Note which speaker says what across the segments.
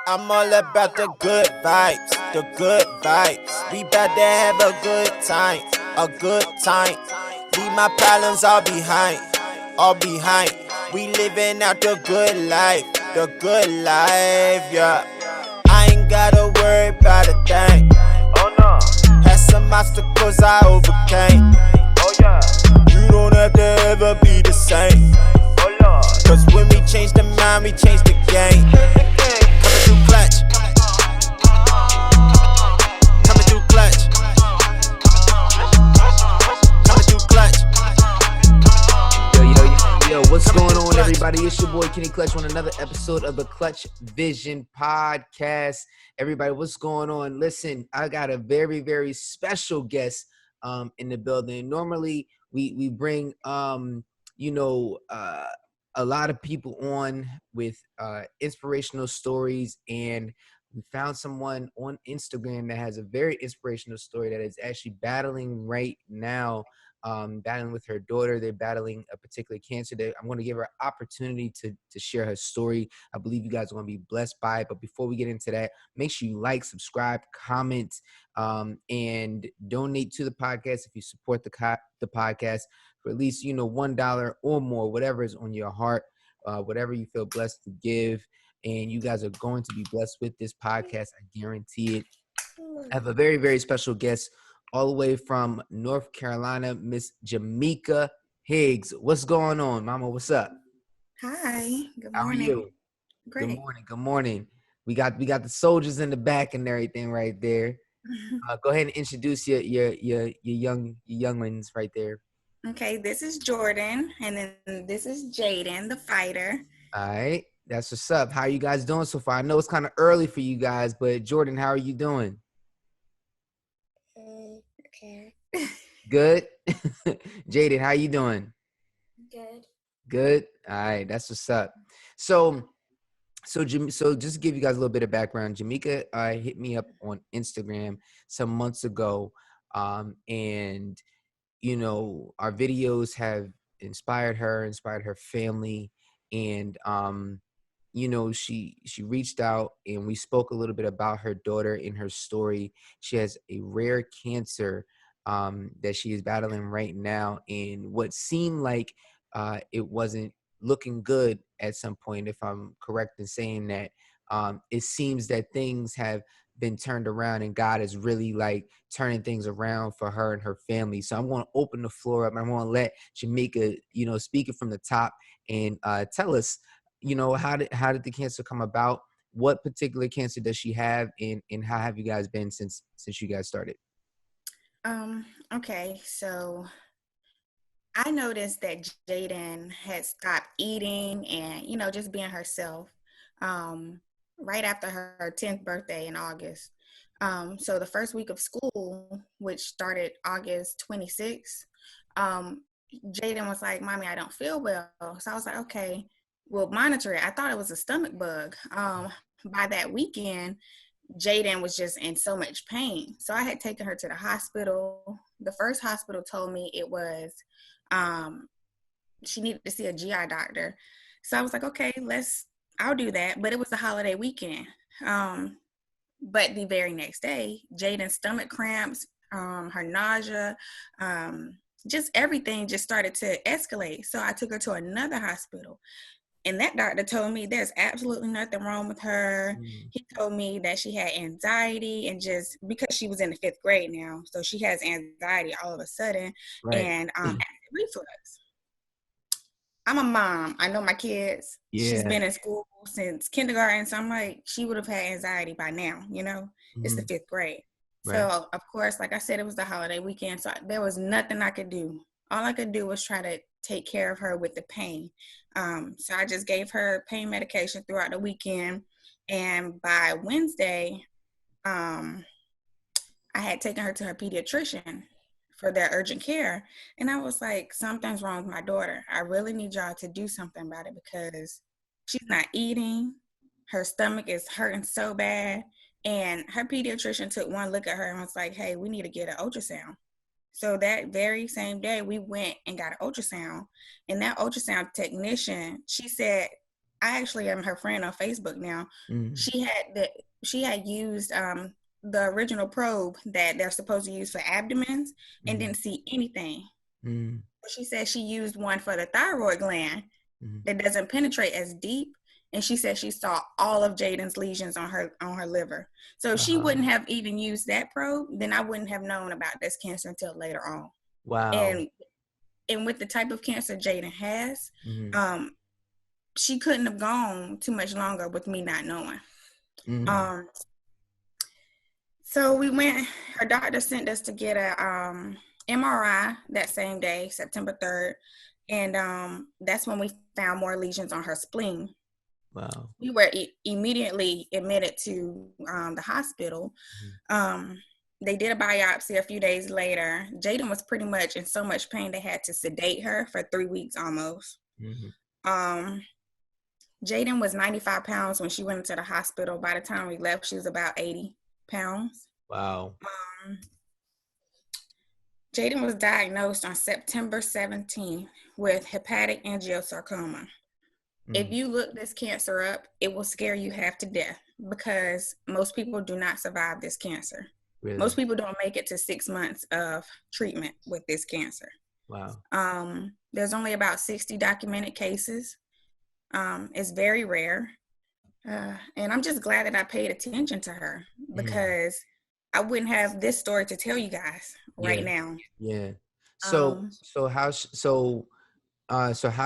Speaker 1: I'm all about the good vibes, the good vibes. We bout to have a good time, a good time. Leave my problems all behind, all behind. We living out the good life, yeah. I ain't gotta worry about a thing. Oh no. Had some obstacles I overcame. Oh yeah. You don't have to ever be the same. Oh Lord. Cause when we change the mind, we change the game. Coming through clutch. Coming through clutch. Coming through clutch.
Speaker 2: Yo, what's going on, everybody? It's your boy Kenny Clutch on another episode of the Clutchvision Podcast. Everybody, what's going on? Listen, I got a very, very special guest in the building. Normally, we bring a lot of people on with inspirational stories, and we found someone on Instagram that has a very inspirational story that is actually battling right now. Battling with her daughter. They're battling a particular cancer. I'm going to give her an opportunity to share her story. I believe you guys are going to be blessed by it. But before we get into that, make sure you like, subscribe, comment, and donate to the podcast if you support the podcast for at least, $1 or more, whatever is on your heart, whatever you feel blessed to give. And you guys are going to be blessed with this podcast. I guarantee it. I have a very, very special guest all the way from North Carolina, Miss Jamika Higgs. What's going on, Mama? What's up?
Speaker 3: Hi. Good morning.
Speaker 2: How are you?
Speaker 3: Great.
Speaker 2: Good morning. We got the soldiers in the back and everything right there. Go ahead and introduce your younglings right there.
Speaker 3: Okay, this is Jordan, and then this is Jaden, the fighter.
Speaker 2: All right, that's what's up. How are you guys doing so far? I know it's kind of early for you guys, but Jordan, how are you doing?
Speaker 3: Okay.
Speaker 2: Good. Jaden, how you doing?
Speaker 4: Good.
Speaker 2: All right, that's what's up. So just to give you guys a little bit of background, Jamika hit me up on Instagram some months ago, and our videos have inspired her family, and she reached out and we spoke a little bit about her daughter and her story. She has a rare cancer that she is battling right now, and what seemed like it wasn't looking good at some point, if I'm correct in saying that. It seems that things have been turned around and God is really like turning things around for her and her family. So I'm going to open the floor up and I'm going to let Jamika, speak it from the top and tell us, how did the cancer come about? What particular cancer does she have, and how have you guys been since you guys started?
Speaker 3: Okay, so I noticed that Jaden had stopped eating and, just being herself right after her 10th birthday in August. So the first week of school, which started August 26th, Jaden was like, "Mommy, I don't feel well." So I was like, okay, we'll monitor it. I thought it was a stomach bug. By that weekend, Jaden was just in so much pain. So I had taken her to the hospital. The first hospital told me it was she needed to see a GI doctor. So I was like, okay, I'll do that. But it was the holiday weekend. But the very next day, Jaden's stomach cramps, her nausea, just everything just started to escalate. So I took her to another hospital. And that doctor told me there's absolutely nothing wrong with her. He told me that she had anxiety, and just because she was in the 5th grade now, so she has anxiety all of a sudden,
Speaker 2: Right.
Speaker 3: and acid reflux. I'm a mom. I know my kids.
Speaker 2: Yeah.
Speaker 3: She's been in school since kindergarten, so I'm like, she would have had anxiety by now, It's the 5th grade.
Speaker 2: Right.
Speaker 3: So, of course, like I said, it was the holiday weekend, so there was nothing I could do. All I could do was try to take care of her with the pain. So I just gave her pain medication throughout the weekend. And by Wednesday, I had taken her to her pediatrician for their urgent care. And I was like, something's wrong with my daughter. I really need y'all to do something about it because she's not eating. Her stomach is hurting so bad. And her pediatrician took one look at her and was like, hey, we need to get an ultrasound. So that very same day, we went and got an ultrasound. And that ultrasound technician, she said I actually am her friend on Facebook now.
Speaker 2: Mm.
Speaker 3: She had used the original probe that they're supposed to use for abdomens and didn't see anything.
Speaker 2: Mm.
Speaker 3: She said she used one for the thyroid gland that doesn't penetrate as deep, and she said she saw all of Jaden's lesions on her liver. So if she wouldn't have even used that probe, then I wouldn't have known about this cancer until later on.
Speaker 2: Wow.
Speaker 3: And with the type of cancer Jaden has, she couldn't have gone too much longer with me not knowing. So we went, her doctor sent us to get a MRI that same day, September 3rd. And that's when we found more lesions on her spleen.
Speaker 2: Wow.
Speaker 3: We were immediately admitted to the hospital. They did a biopsy a few days later. Jaden was pretty much in so much pain they had to sedate her for 3 weeks almost. Jaden was 95 pounds when she went into the hospital. By the time we left, she was about 80 pounds.
Speaker 2: Wow.
Speaker 3: Jaden was diagnosed on September 17th with hepatic angiosarcoma. If you look this cancer up, it will scare you half to death because most people do not survive this cancer.
Speaker 2: Really?
Speaker 3: Most people don't make it to 6 months of treatment with this cancer.
Speaker 2: Wow.
Speaker 3: There's only about 60 documented cases. It's very rare. And I'm just glad that I paid attention to her because I wouldn't have this story to tell you guys right now.
Speaker 2: Yeah. So how's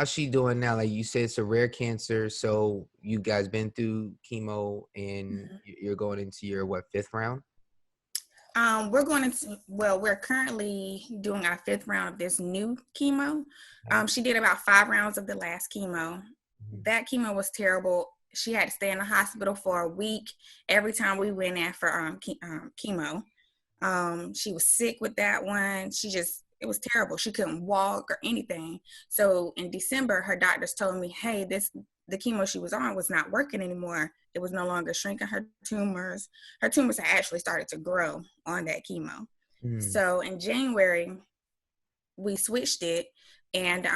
Speaker 2: she doing now? Like you said, it's a rare cancer. So you guys been through chemo and you're going into your fifth round?
Speaker 3: We're currently doing our 5th round of this new chemo. She did about 5 rounds of the last chemo. That chemo was terrible. She had to stay in the hospital for a week every time we went in for chemo. She was sick with that one. It was terrible. She couldn't walk or anything. So in December, her doctors told me, hey, the chemo she was on was not working anymore. It was no longer shrinking her tumors. Her tumors had actually started to grow on that chemo. So in January, we switched it, and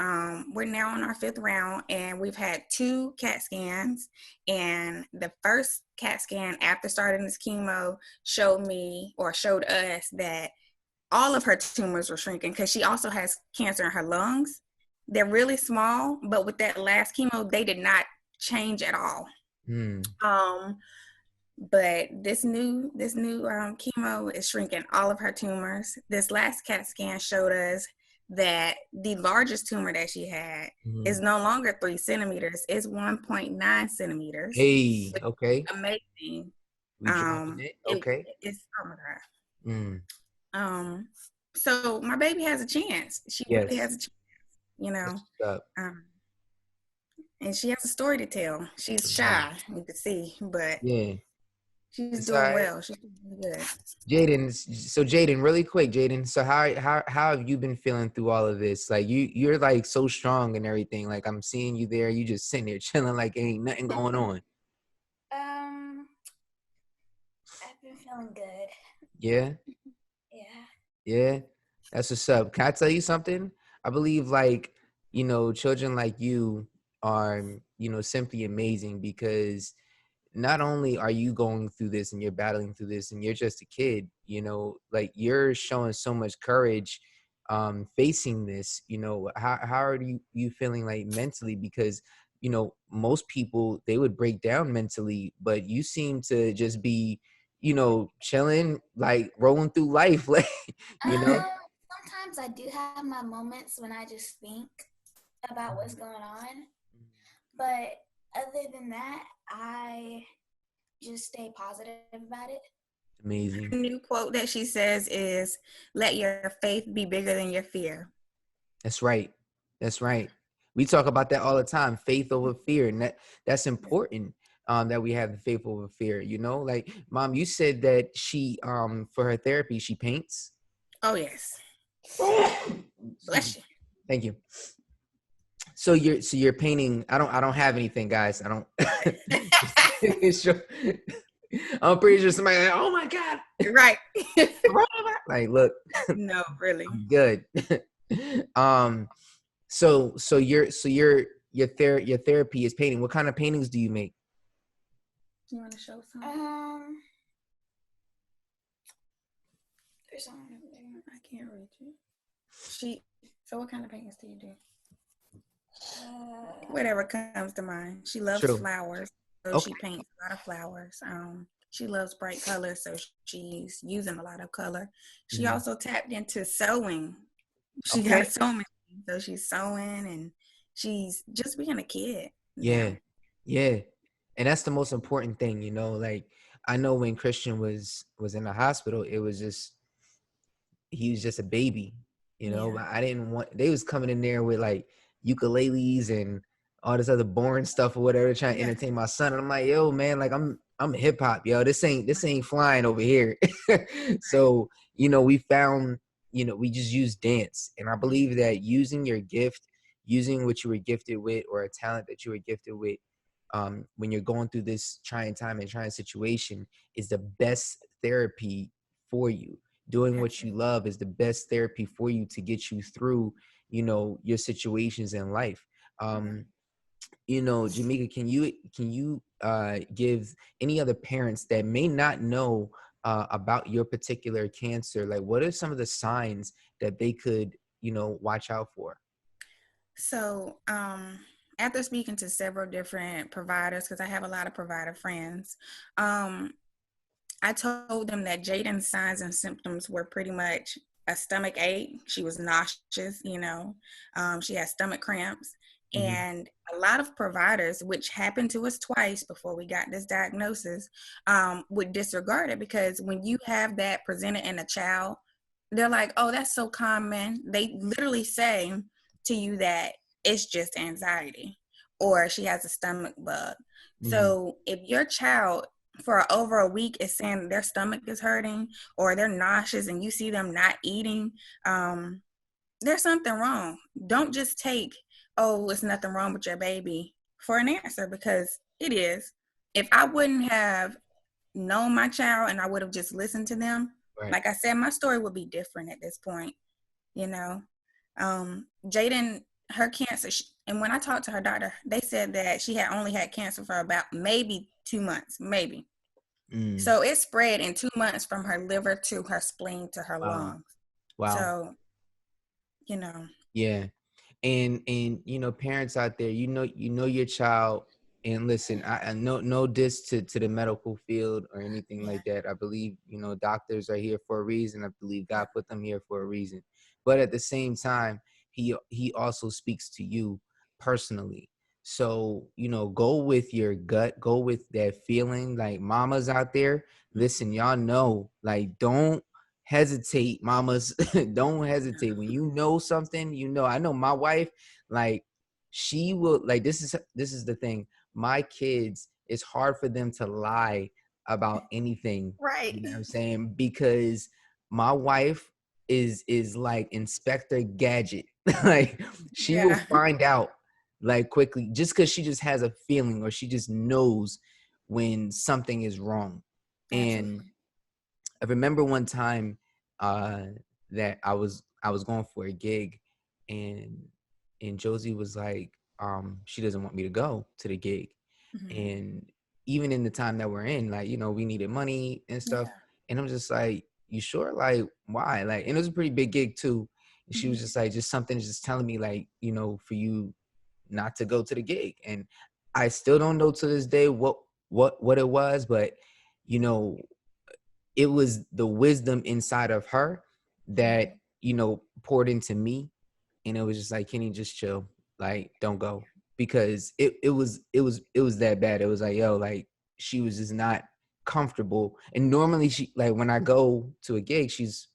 Speaker 3: we're now on our 5th round, and we've had 2 CAT scans. And the first CAT scan after starting this chemo showed us that all of her tumors were shrinking because she also has cancer in her lungs. They're really small, but with that last chemo, they did not change at all. But this new chemo is shrinking all of her tumors. This last CAT scan showed us that the largest tumor that she had is no longer 3 centimeters. It's 1.9 centimeters.
Speaker 2: Hey, okay.
Speaker 3: Amazing.
Speaker 2: We dropping it. Okay.
Speaker 3: It's so my baby has a chance. She really has a chance, you know. And she has a story to tell. She's shy, you can see, but she's doing well. She's doing good.
Speaker 2: Jaden, really quick, Jaden. So how have you been feeling through all of this? Like you're like so strong and everything. Like I'm seeing you there. You just sitting there chilling like ain't nothing going on.
Speaker 4: I've been feeling good.
Speaker 2: Yeah. Yeah. That's what's up. Can I tell you something? I believe children like you are, simply amazing because not only are you going through this and you're battling through this and you're just a kid, you're showing so much courage facing this. How are you feeling like mentally? Because, most people, they would break down mentally, but you seem to just be, chilling, like rolling through life.
Speaker 4: Sometimes I do have my moments when I just think about what's going on. But other than that, I just stay positive about it.
Speaker 2: Amazing.
Speaker 3: The new quote that she says is, let your faith be bigger than your fear.
Speaker 2: That's right. We talk about that all the time, faith over fear. And that's important, that we have the faith over fear. Like Mom, you said that she, for her therapy, she paints.
Speaker 3: Oh, yes. Bless you.
Speaker 2: Thank you. So you're painting. I don't have anything, guys. I don't. I'm pretty sure somebody like, oh my God.
Speaker 3: Right.
Speaker 2: Like, look.
Speaker 3: No, really.
Speaker 2: I'm good. So you're your therapy is painting. What kind of paintings do you make?
Speaker 3: You want to show some?
Speaker 4: There's someone over there.
Speaker 3: I can't reach it. So what kind of paintings do you do? Whatever comes to mind. She loves
Speaker 2: True.
Speaker 3: flowers, so
Speaker 2: Okay.
Speaker 3: she paints a lot of flowers. She loves bright colors, so she's using a lot of color. She also tapped into sewing. She got a sewing machine, so she's sewing and she's just being a kid.
Speaker 2: Yeah.
Speaker 3: now.
Speaker 2: Yeah. And that's the most important thing, you know, like I know when Christian was in the hospital, it was just, he was just a baby, you know,
Speaker 3: Yeah.
Speaker 2: but I didn't want, they was coming in there with like ukuleles and all this other boring stuff or whatever, trying to
Speaker 3: Yeah.
Speaker 2: entertain my son. And I'm like, yo, man, like I'm hip hop, yo. This ain't flying over here. So, you know, we found, you know, we just use dance. And I believe that using your gift, using what you were gifted with or a talent that you were gifted with, when you're going through this trying time and trying situation is the best therapy for you. Doing what you love is the best therapy for you to get you through, you know, your situations in life. You know, Jamika, can you give any other parents that may not know about your particular cancer, like what are some of the signs that they could, you know, watch out for?
Speaker 3: So, after speaking to several different providers, because I have a lot of provider friends, I told them that Jaden's signs and symptoms were pretty much a stomach ache. She was nauseous, you know. She had stomach cramps. And a lot of providers, which happened to us twice before we got this diagnosis, would disregard it because when you have that presented in a child, they're like, oh, that's so common. They literally say to you that it's just anxiety or she has a stomach bug. So if your child for over a week is saying their stomach is hurting or they're nauseous and you see them not eating, there's something wrong. Don't just take, oh, it's nothing wrong with your baby for an answer because it is. If I wouldn't have known my child and I would have just listened to them, like I said, my story would be different at this point, you know. Jaden, her cancer, and when I talked to her doctor, they said that she had only had cancer for about maybe 2 months, maybe. So it spread in 2 months from her liver to her spleen to her lungs.
Speaker 2: Wow.
Speaker 3: So, you know.
Speaker 2: Yeah. And you know, parents out there, you know your child. And listen, I no diss to the medical field or anything like that. I believe, you know, doctors are here for a reason. I believe God put them here for a reason. But at the same time, he also speaks to you personally. So, you know, go with your gut, go with that feeling. Like mamas out there, listen, y'all know, like don't hesitate, mamas. Don't hesitate. When you know something, you know. I know my wife, like she will, like this is the thing. My kids, it's hard for them to lie about anything.
Speaker 3: Right.
Speaker 2: You know what I'm saying? Because my wife is like Inspector Gadget. Like she will find out like quickly just because she just has a feeling or she just knows when something is wrong. And I remember one time that I was going for a gig and Josie was like, she doesn't want me to go to the gig. And even in the time that we're in, like, you know, we needed money and stuff. And I'm just like, you sure? Like, why? Like, and it was a pretty big gig too. And she was just like, just something just telling me like, you know, for you not to go to the gig. And I still don't know to this day what it was, but you know, it was the wisdom inside of her that, you know, poured into me. And it was just like, Kenny, just chill. Like, don't go. Because it was that bad. It was like, yo, like she was just not comfortable. And normally she, like when I go to a gig, she's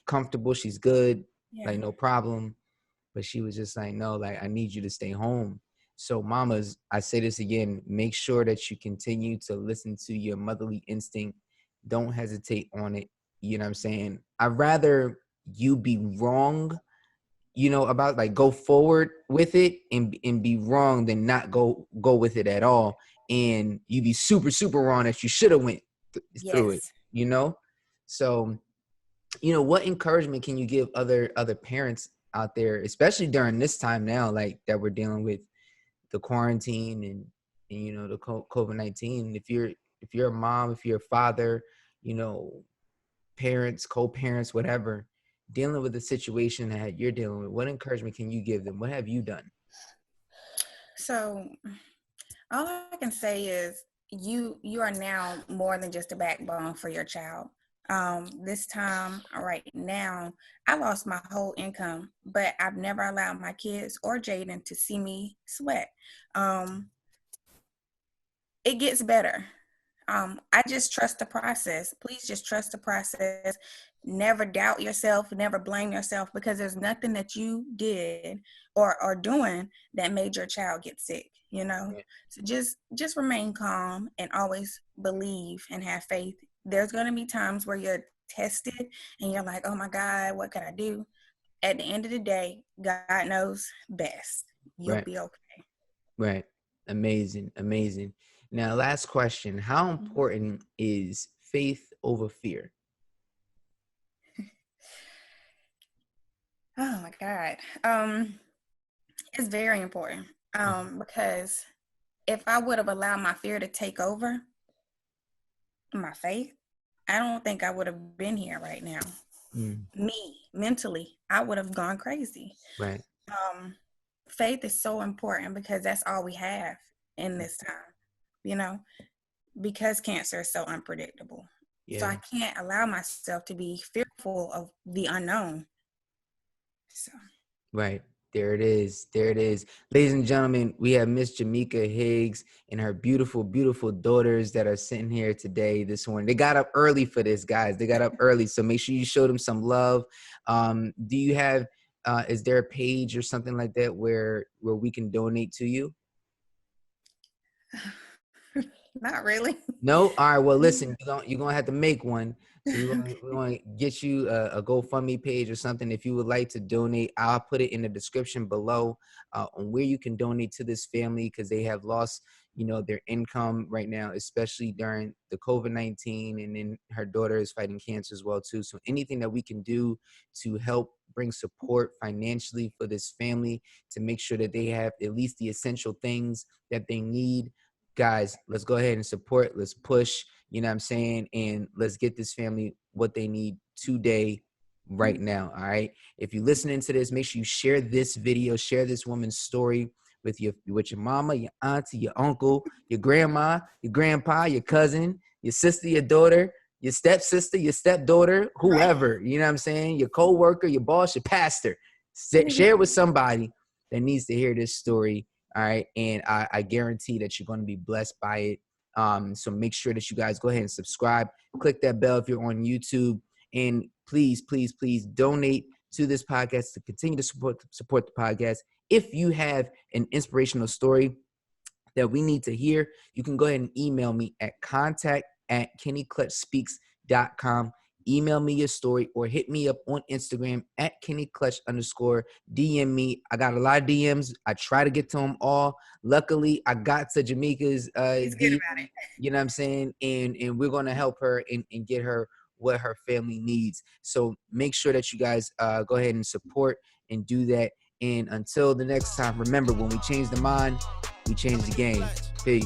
Speaker 2: comfortable, she's good, like no problem. But she was just like, no, like I need you to stay home. So mamas, I say this again, make sure that you continue to listen to your motherly instinct. Don't hesitate on it. You know what I'm saying? I'd rather you be wrong, you know, about like go forward with it and be wrong than not go with it at all. And you be super wrong that you should have went through it, you know? So, you know, what encouragement can you give other parents out there, especially during this time now, like that we're dealing with, the quarantine and you know, the COVID-19. If you're a mom, if you're a father, you know, parents, co-parents, whatever, dealing with the situation that you're dealing with, what encouragement can you give them? What have you done?
Speaker 3: So all I can say is you are now more than just a backbone for your child. This time right now, I lost my whole income, but I've never allowed my kids or Jaden to see me sweat. It gets better. I just trust the process. Please just trust the process. Never doubt yourself, never blame yourself, because there's nothing that you did or are doing that made your child get sick, you know? So just remain calm and always believe and have faith. There's going to be times where you're tested and you're like, oh my God, what can I do? At the end of the day, God knows best. You'll be okay.
Speaker 2: Right. Amazing. Now, last question. How important is faith over fear?
Speaker 3: Oh my God. It's very important. Because if I would have allowed my fear to take over my faith, I don't think I would have been here right now. Me, mentally, I would have gone crazy.
Speaker 2: Right.
Speaker 3: Faith is so important because that's all we have in this time, you know, because cancer is so unpredictable. So I can't allow myself to be fearful of the unknown. So.
Speaker 2: Right. There it is. Ladies and gentlemen, we have Miss Jamika Higgs and her beautiful, beautiful daughters that are sitting here today, this morning. They got up early for this, guys. They got up early. So make sure you show them some love. Do you have, is there a page or something like that where we can donate to you?
Speaker 3: Not really.
Speaker 2: No? All right. Well, listen, you're going to have to make one. So we're going to get you a GoFundMe page or something. If you would like to donate, I'll put it in the description below on where you can donate to this family, because they have lost, you know, their income right now, especially during the COVID-19. And then her daughter is fighting cancer as well, too. So anything that we can do to help bring support financially for this family to make sure that they have at least the essential things that they need. Guys, let's go ahead and support. Let's push, you know what I'm saying? And let's get this family what they need today, right now. All right. If you're listening to this, make sure you share this video, share this woman's story with your mama, your auntie, your uncle, your grandma, your grandpa, your cousin, your sister, your daughter, your stepsister, your stepdaughter, whoever, you know what I'm saying? Your coworker, your boss, your pastor. Share it with somebody that needs to hear this story. All right. And I guarantee that you're going to be blessed by it. So make sure that you guys go ahead and subscribe. Click that bell if you're on YouTube. And please, please, please donate to this podcast to continue to support the podcast. If you have an inspirational story that we need to hear, you can go ahead and email me at contact@KennyClutchSpeaks.com. Email me your story or hit me up on Instagram at KennyClutch_. DM me. I got a lot of DMs. I try to get to them all. Luckily, I got to Jamika's DM, you know what I'm saying? And we're going to help her and get her what her family needs. So make sure that you guys go ahead and support and do that. And until the next time, remember, when we change the mind, we change the game. Peace.